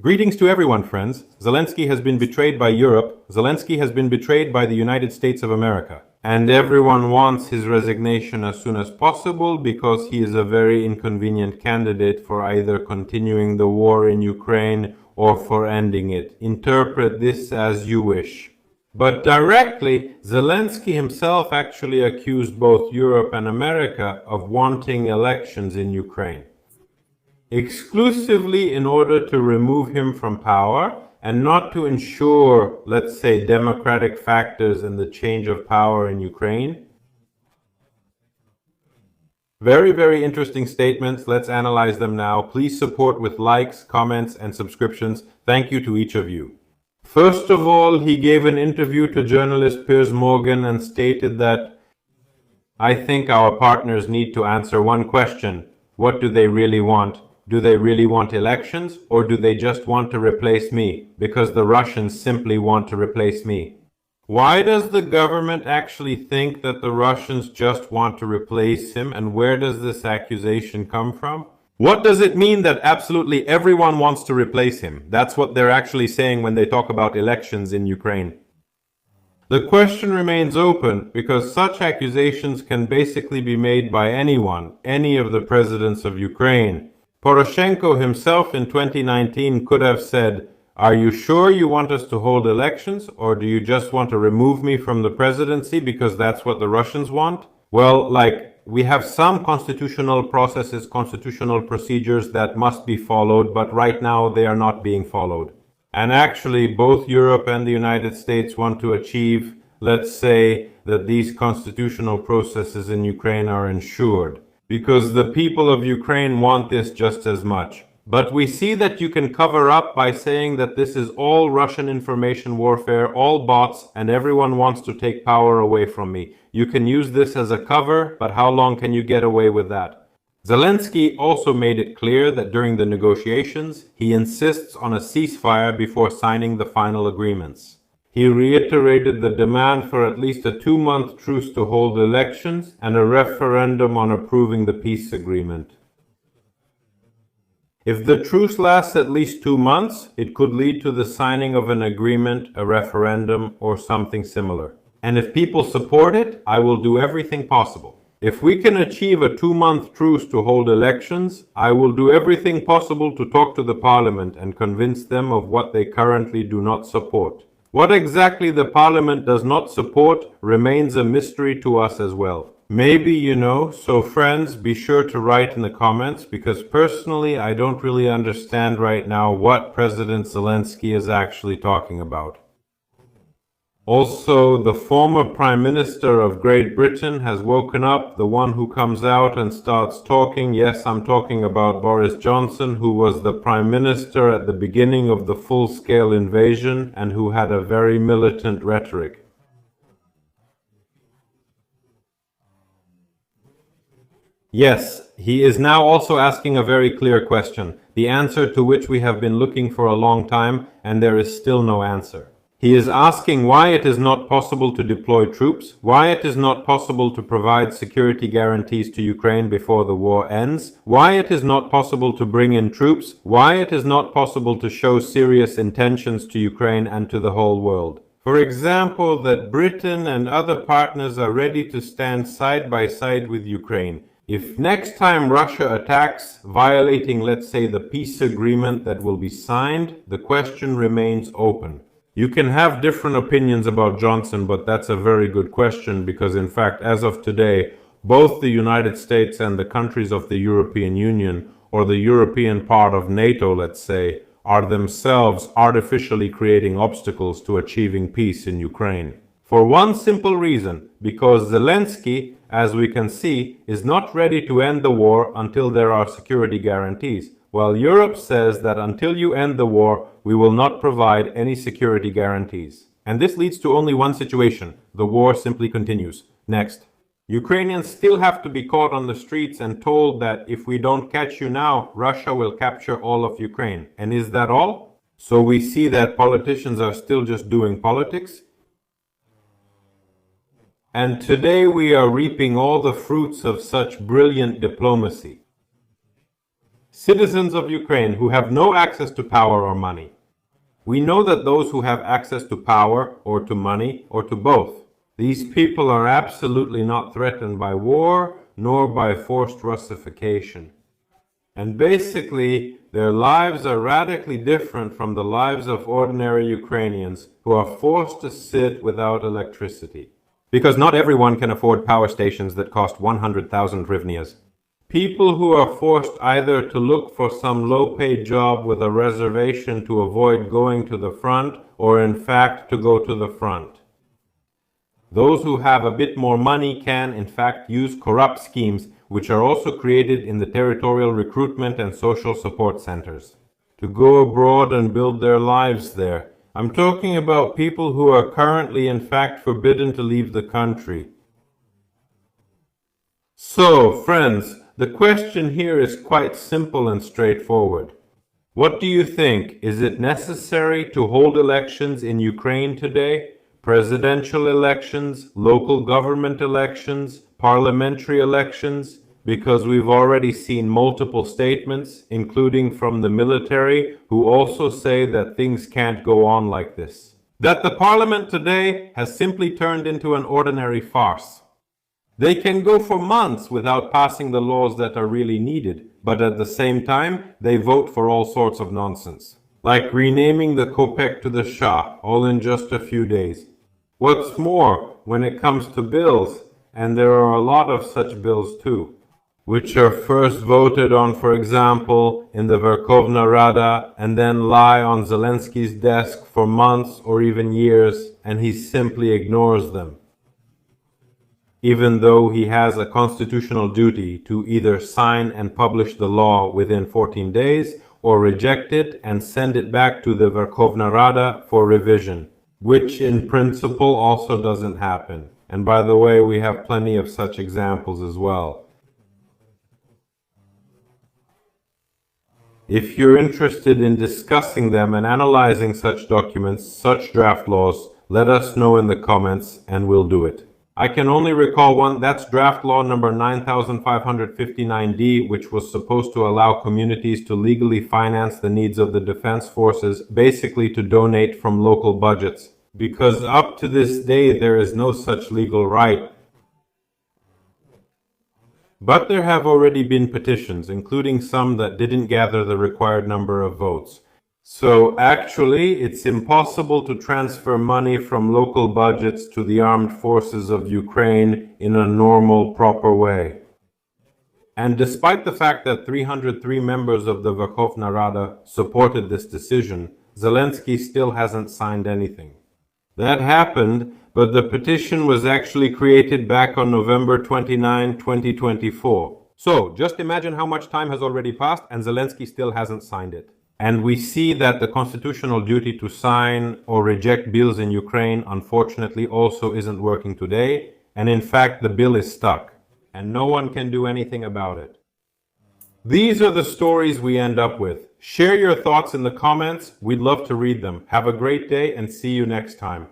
Greetings to everyone, friends. Zelensky has been betrayed by Europe. Zelensky has been betrayed by the United States of America. And everyone wants his resignation as soon as possible because he is a very inconvenient candidate for either continuing the war in Ukraine or for ending it. Interpret this as you wish. But directly, Zelensky himself actually accused both Europe and America of wanting elections in Ukraine, exclusively in order to remove him from power and not to ensure, let's say, democratic factors in the change of power in Ukraine. Very, very interesting statements. Let's analyze them now. Please support with likes, comments, and subscriptions. Thank you to each of you. First of all, he gave an interview to journalist Piers Morgan and stated that, "I think our partners need to answer one question. What do they really want? Do they really want elections, or do they just want to replace me? Because the Russians simply want to replace me." Why does the government actually think that the Russians just want to replace him, and where does this accusation come from? What does it mean that absolutely everyone wants to replace him? That's what they're actually saying when they talk about elections in Ukraine. The question remains open because such accusations can basically be made by anyone, any of the presidents of Ukraine. Poroshenko himself in 2019 could have said, "Are you sure you want us to hold elections, or do you just want to remove me from the presidency because that's what the Russians want?" Well, we have some constitutional processes, constitutional procedures that must be followed, but right now they are not being followed. And actually, both Europe and the United States want to achieve, let's say, that these constitutional processes in Ukraine are ensured, because the people of Ukraine want this just as much. But we see that you can cover up by saying that this is all Russian information warfare, all bots, and everyone wants to take power away from me. You can use this as a cover, but how long can you get away with that? Zelensky also made it clear that during the negotiations, he insists on a ceasefire before signing the final agreements. He reiterated the demand for at least a 2-month truce to hold elections and a referendum on approving the peace agreement. If the truce lasts at least 2 months, it could lead to the signing of an agreement, a referendum, or something similar. And if people support it, I will do everything possible. If we can achieve a 2-month truce to hold elections, I will do everything possible to talk to the parliament and convince them of what they currently do not support. What exactly the parliament does not support remains a mystery to us as well. Maybe you know, so friends, be sure to write in the comments, because personally I don't really understand right now what President Zelensky is actually talking about. Also, the former Prime Minister of Great Britain has woken up, the one who comes out and starts talking. Yes, I'm talking about Boris Johnson, who was the Prime Minister at the beginning of the full-scale invasion and who had a very militant rhetoric. Yes, he is now also asking a very clear question, the answer to which we have been looking for a long time, and there is still no answer. He is asking why it is not possible to deploy troops, why it is not possible to provide security guarantees to Ukraine before the war ends, why it is not possible to bring in troops, why it is not possible to show serious intentions to Ukraine and to the whole world. For example, that Britain and other partners are ready to stand side by side with Ukraine. If next time Russia attacks, violating, let's say, the peace agreement that will be signed, the question remains open. You can have different opinions about Johnson, but that's a very good question because, in fact, as of today, both the United States and the countries of the European Union, or the European part of NATO, let's say, are themselves artificially creating obstacles to achieving peace in Ukraine. For one simple reason, because Zelensky, as we can see, is not ready to end the war until there are security guarantees, while Europe says that until you end the war, we will not provide any security guarantees. And this leads to only one situation: the war simply continues. Next. Ukrainians still have to be caught on the streets and told that if we don't catch you now, Russia will capture all of Ukraine. And is that all? So we see that politicians are still just doing politics. And today we are reaping all the fruits of such brilliant diplomacy. citizens of Ukraine who have no access to power or money. We know that those who have access to power or to money or to both, these people are absolutely not threatened by war nor by forced Russification. And basically, their lives are radically different from the lives of ordinary Ukrainians who are forced to sit without electricity. Because not everyone can afford power stations that cost 100,000 hryvnias. People who are forced either to look for some low-paid job with a reservation to avoid going to the front, or in fact to go to the front. Those who have a bit more money can, in fact, use corrupt schemes, which are also created in the territorial recruitment and social support centers, to go abroad and build their lives there. I'm talking about people who are currently, in fact, forbidden to leave the country. So, friends, the question here is quite simple and straightforward. What do you think? Is it necessary to hold elections in Ukraine today? Presidential elections, local government elections, parliamentary elections? Because we've already seen multiple statements, including from the military, who also say that things can't go on like this. That the parliament today has simply turned into an ordinary farce. They can go for months without passing the laws that are really needed, but at the same time, they vote for all sorts of nonsense. Like renaming the kopek to the Shah, all in just a few days. What's more, when it comes to bills, and there are a lot of such bills too, which are first voted on, for example, in the Verkhovna Rada, and then lie on Zelensky's desk for months or even years, and he simply ignores them, even though he has a constitutional duty to either sign and publish the law within 14 days, or reject it and send it back to the Verkhovna Rada for revision, which in principle also doesn't happen. And by the way, we have plenty of such examples as well. If you're interested in discussing them and analyzing such documents, such draft laws, let us know in the comments and we'll do it. I can only recall one, that's draft law number 9559D, which was supposed to allow communities to legally finance the needs of the defense forces, basically to donate from local budgets. Because up to this day, there is no such legal right. But there have already been petitions, including some that didn't gather the required number of votes. So actually, it's impossible to transfer money from local budgets to the armed forces of Ukraine in a normal, proper way. And despite the fact that 303 members of the Verkhovna Rada supported this decision, Zelensky still hasn't signed anything. That happened, but the petition was actually created back on November 29, 2024. So, just imagine how much time has already passed and Zelensky still hasn't signed it. And we see that the constitutional duty to sign or reject bills in Ukraine, unfortunately, also isn't working today. And in fact, the bill is stuck, and no one can do anything about it. These are the stories we end up with. Share your thoughts in the comments. We'd love to read them. Have a great day and see you next time.